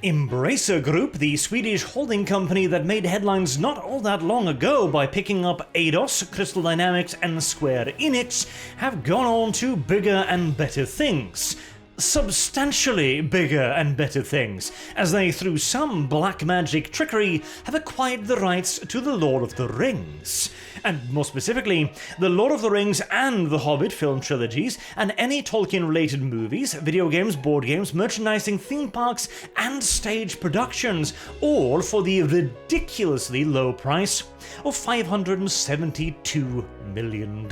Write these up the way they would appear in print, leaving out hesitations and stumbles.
Embracer Group, the Swedish holding company that made headlines not all that long ago by picking up Eidos, Crystal Dynamics and Square Enix, have gone on to bigger and better things. Substantially bigger and better things, as they, through some black magic trickery, have acquired the rights to The Lord of the Rings. And more specifically, The Lord of the Rings and The Hobbit film trilogies, and any Tolkien-related movies, video games, board games, merchandising, theme parks, and stage productions, all for the ridiculously low price of $572 million.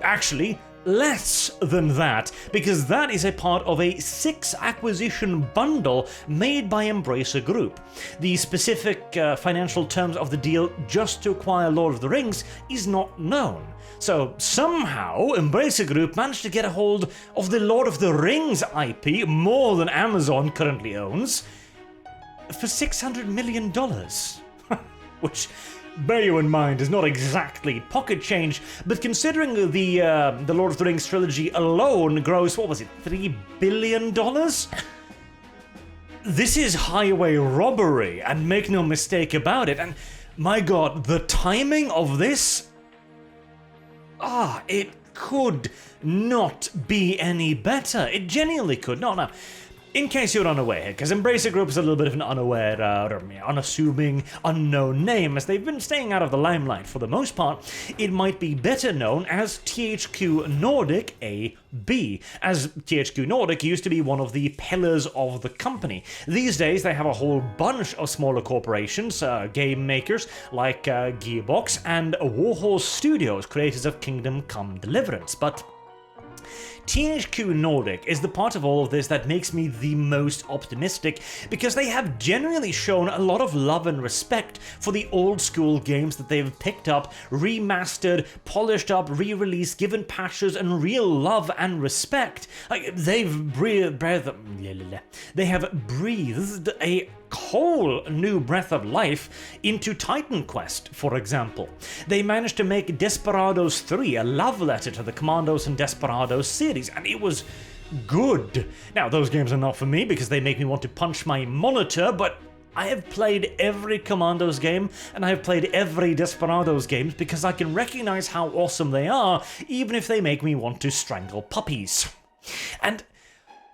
Actually, less than that, because that is a part of a 6-acquisition bundle made by Embracer Group. The specific financial terms of the deal just to acquire Lord of the Rings is not known. So somehow Embracer Group managed to get a hold of the Lord of the Rings IP, more than Amazon currently owns, for $600 million. Which, bear you in mind, is not exactly pocket change, but considering the Lord of the Rings trilogy alone grossed, what was it, $3 billion? This is highway robbery, and make no mistake about it, and my god, the timing of this? it could not be any better. It genuinely could not. Now, in case you're unaware, because Embracer Group is a little bit of an unaware, unassuming, unknown name, as they've been staying out of the limelight for the most part, it might be better known as THQ Nordic AB, as THQ Nordic used to be one of the pillars of the company. These days, they have a whole bunch of smaller corporations, game makers like Gearbox and Warhorse Studios, creators of Kingdom Come Deliverance, but THQ Nordic is the part of all of this that makes me the most optimistic, because they have genuinely shown a lot of love and respect for the old school games that they've picked up, remastered, polished up, re-released, given patches and real love and respect. They have breathed a whole new breath of life into Titan Quest, for example. They managed to make Desperados 3 a love letter to the Commandos and Desperados series, and it was good. Now, those games are not for me because they make me want to punch my monitor, but I have played every Commandos game, and I have played every Desperados games because I can recognize how awesome they are, even if they make me want to strangle puppies. And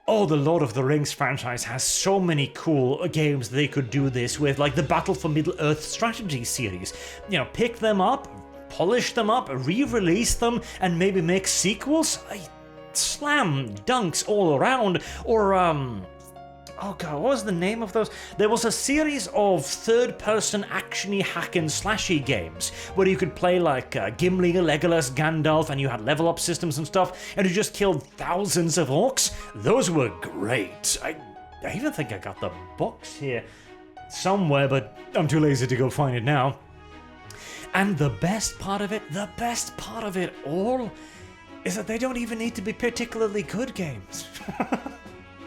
the Lord of the Rings franchise has so many cool games they could do this with, like the Battle for Middle-earth strategy series. You know, pick them up, polish them up, re-release them, and maybe make sequels? Slam dunks all around. Or, oh god, what was the name of those? There was a series of third-person action-y hack-and-slashy games where you could play like Gimli, Legolas, Gandalf, and you had level-up systems and stuff, and you just killed thousands of orcs. Those were great. I even think I got the box here somewhere, but I'm too lazy to go find it now. And the best part of it all, is that they don't even need to be particularly good games.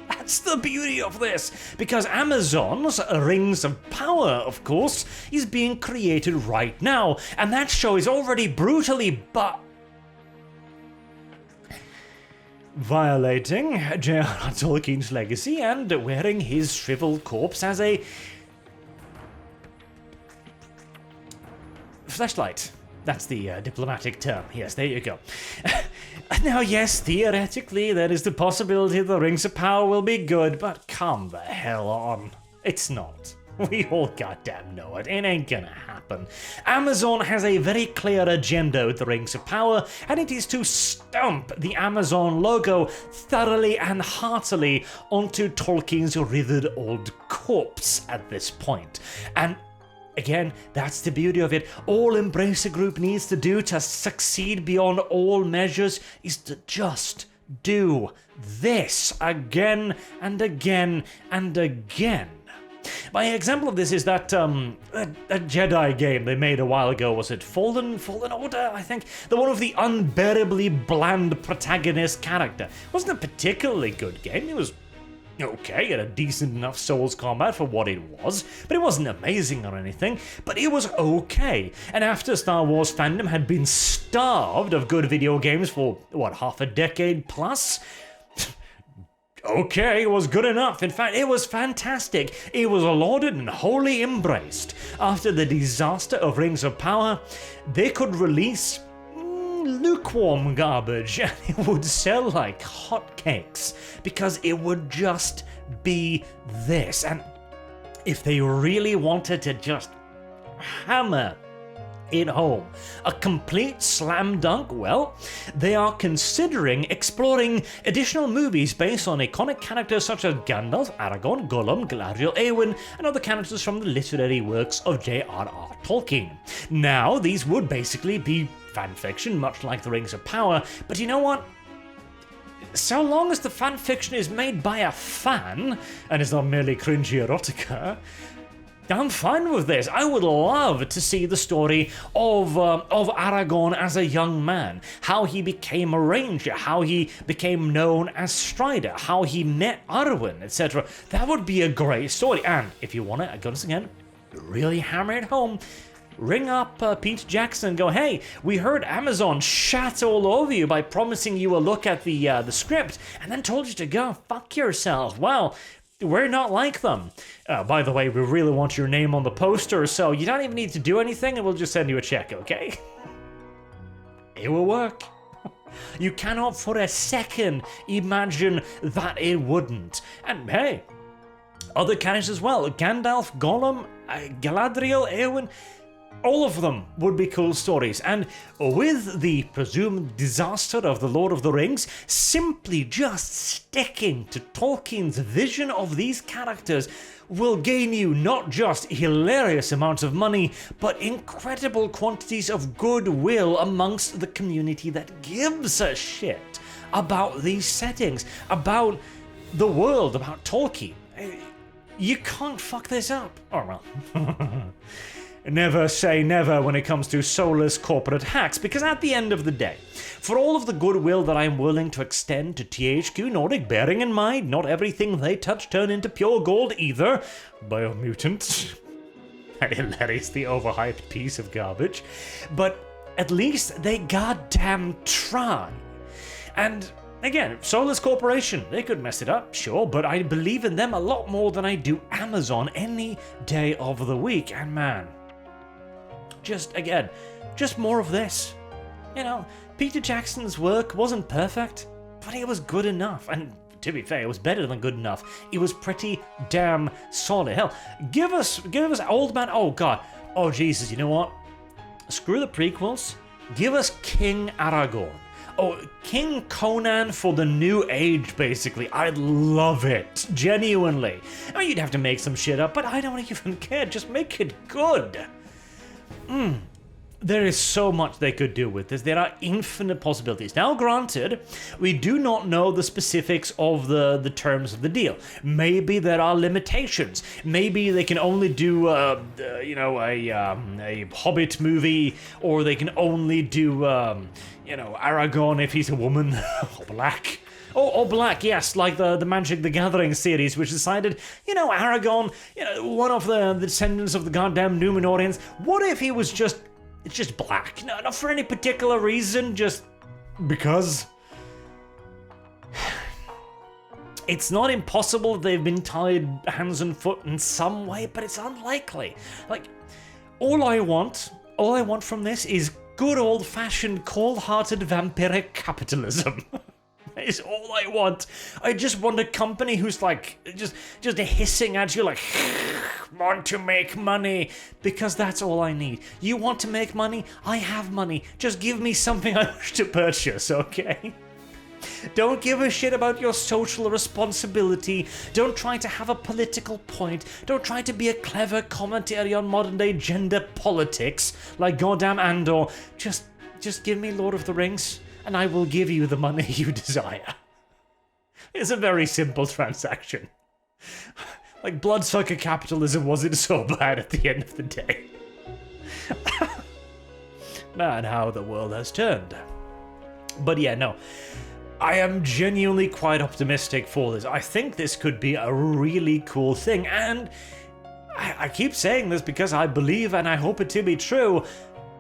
That's the beauty of this, because Amazon's Rings of Power, of course, is being created right now, and that show is already brutally violating J.R.R. Tolkien's legacy and wearing his shriveled corpse as a fleshlight. That's the diplomatic term. Yes, there you go. Now, yes, theoretically, there is the possibility the Rings of Power will be good, but come the hell on. It's not. We all goddamn know it. It ain't gonna happen. Amazon has a very clear agenda with the Rings of Power, and it is to stamp the Amazon logo thoroughly and heartily onto Tolkien's withered old corpse at this point. And again, that's the beauty of it. All Embracer Group needs to do to succeed beyond all measures is to just do this again and again and again. My example of this is that a Jedi game they made a while ago. Was it Fallen Order, I think? The one with the unbearably bland protagonist character. Wasn't a particularly good game. It was okay, it had a decent enough Souls combat for what it was, but it wasn't amazing or anything, but it was okay. And after Star Wars fandom had been starved of good video games for, half a decade plus? okay, it was good enough. In fact, it was fantastic. It was lauded and wholly embraced. After the disaster of Rings of Power, they could release lukewarm garbage and it would sell like hotcakes because it would just be this. And if they really wanted to just hammer it home, a complete slam dunk, well, they are considering exploring additional movies based on iconic characters such as Gandalf, Aragorn, Gollum, Galadriel, Eowyn, and other characters from the literary works of J.R.R. Tolkien. Now, these would basically be fanfiction, much like the Rings of Power, but you know what? So long as the fanfiction is made by a fan, and is not merely cringy erotica, I'm fine with this. I would love to see the story of Aragorn as a young man, how he became a ranger, how he became known as Strider, how he met Arwen, etc. That would be a great story. And if you want to, once again, really hammer it home, ring up Peter Jackson and go, hey, we heard Amazon shat all over you by promising you a look at the script and then told you to go fuck yourself. Well, we're not like them. By the way, we really want your name on the poster, so you don't even need to do anything and we'll just send you a check, okay? It will work. You cannot for a second imagine that it wouldn't. And hey, other characters as well. Gandalf, Gollum, Galadriel, Eowyn, all of them would be cool stories, and with the presumed disaster of The Lord of the Rings, simply just sticking to Tolkien's vision of these characters will gain you not just hilarious amounts of money, but incredible quantities of goodwill amongst the community that gives a shit about these settings, about the world, about Tolkien. You can't fuck this up. Oh well. Never say never when it comes to soulless corporate hacks, because at the end of the day, for all of the goodwill that I'm willing to extend to THQ Nordic, bearing in mind not everything they touch turn into pure gold either, Biomutant, hilariously overhyped piece of garbage, but at least they goddamn try. And again, Soulless Corporation, they could mess it up, sure, but I believe in them a lot more than I do Amazon any day of the week, and man, just more of this. You know, Peter Jackson's work wasn't perfect, but it was good enough. And to be fair, it was better than good enough. It was pretty damn solid. Hell, give us Old Man, oh god, oh Jesus, you know what? Screw the prequels, give us King Aragorn. Oh, King Conan for the new age, basically. I'd love it, genuinely. I mean, you'd have to make some shit up, but I don't even care, just make it good. There is so much they could do with this. There are infinite possibilities. Now, granted, we do not know the specifics of the terms of the deal. Maybe there are limitations. Maybe they can only do, a Hobbit movie, or they can only do, Aragorn if he's a woman, or black. Or black, yes, like the Magic the Gathering series, which decided, Aragorn, one of the descendants of the goddamn Númenóreans, what if he was just black? No, not for any particular reason, just because. It's not impossible they've been tied hands and foot in some way, but it's unlikely. Like, all I want from this is good old-fashioned, cold-hearted vampiric capitalism. That is all I want. I just want a company who's like, just hissing at you like, want to make money, because that's all I need. You want to make money? I have money. Just give me something I wish to purchase, okay? Don't give a shit about your social responsibility. Don't try to have a political point. Don't try to be a clever commentary on modern day gender politics like goddamn Andor. Just give me Lord of the Rings, and I will give you the money you desire. It's a very simple transaction. Like, bloodsucker capitalism wasn't so bad at the end of the day. Man, how the world has turned. But yeah, no. I am genuinely quite optimistic for this. I think this could be a really cool thing, and I keep saying this because I believe and I hope it to be true.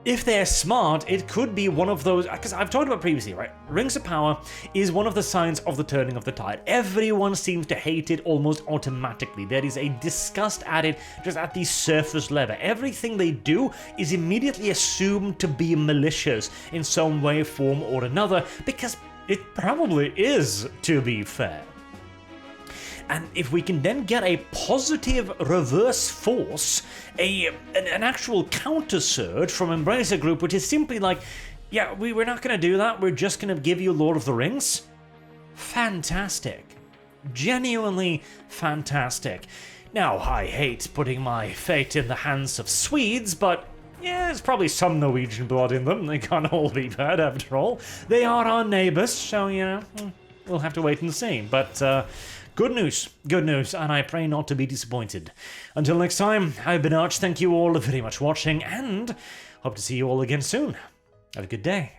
If they're smart, it could be one of those, because I've talked about previously, right? Rings of Power is one of the signs of the turning of the tide. Everyone seems to hate it almost automatically. There is a disgust at it just at the surface level. Everything they do is immediately assumed to be malicious in some way, form, or another, because it probably is, to be fair. And if we can then get a positive reverse force, an actual counter surge from Embracer Group, which is simply like, yeah, we're not going to do that, we're just going to give you Lord of the Rings. Fantastic. Genuinely fantastic. Now, I hate putting my fate in the hands of Swedes, but yeah, there's probably some Norwegian blood in them. They can't all be bad after all. They are our neighbors, so, you know, we'll have to wait and see. But, good news, and I pray not to be disappointed. Until next time, I've been Arch, thank you all very much for watching, and hope to see you all again soon. Have a good day.